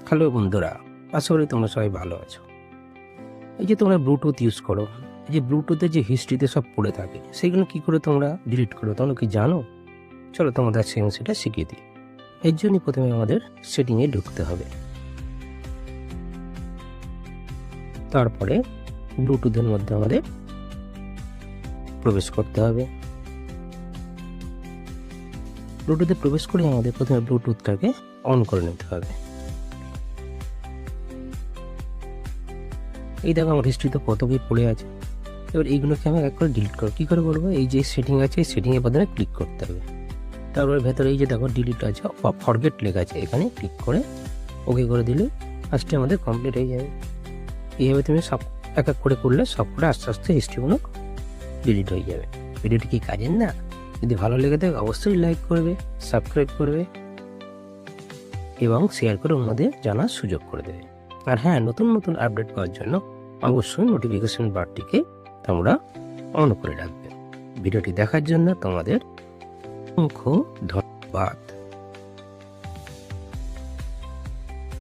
Hello বন্ধুরা, আশা করি তোমরা সবাই ভালো আছো। এই যে তোমরা ব্লুটুথ ইউজ করো, এই যে ব্লুটুথের যে হিস্ট্রিতে সব পড়ে থাকে সেগুলো কি করে তোমরা ডিলিট করো তোমরা কি জানো? চলো তোমাদের সেটা শিখিয়ে দিই। এর জন্য প্রথমে আমাদের সেটিংয়ে ঢুকতে হবে। তারপরে ব্লুটুথের মধ্যে আমাদের প্রবেশ করতে হবে। ব্লুটুথে প্রবেশ করে আমাদের প্রথমে ব্লুটুথটাকে অন করে নিতে হবে। এই দেখো আমার হিস্ট্রিতে কত বই পড়ে আছে। এবার এইগুলোকে আমি এক করে ডিলিট করবো। কী করে করবো? এই যে সেটিং আছে এই সেটিংয়ের প্রথমে ক্লিক করতে হবে। তারপরে ভেতরে এই যে দেখো ডিলিট আছে, ফরগেট লেখা আছে, এখানে ক্লিক করে ওকে করে দিলে কাজটি আমাদের কমপ্লিট হয়ে যাবে। এইভাবে তুমি সব এক এক করে করলে সব করে আস্তে আস্তে হিস্ট্রিগুলো ডিলিট হয়ে যাবে। ভিডিওটি কি কাজের না? যদি ভালো লেগে থাকে অবশ্যই লাইক করবে, সাবস্ক্রাইব করবে এবং শেয়ার করে অন্যদের জানার সুযোগ করে দেবে। আর হ্যাঁ, নতুন নতুন আপডেট পাওয়ার জন্য অবশ্যই নোটিফিকেশন বারটিকে তোমরা অন করে রাখবে। ভিডিওটি দেখার জন্য তোমাদের অসংখ্য ধন্যবাদ।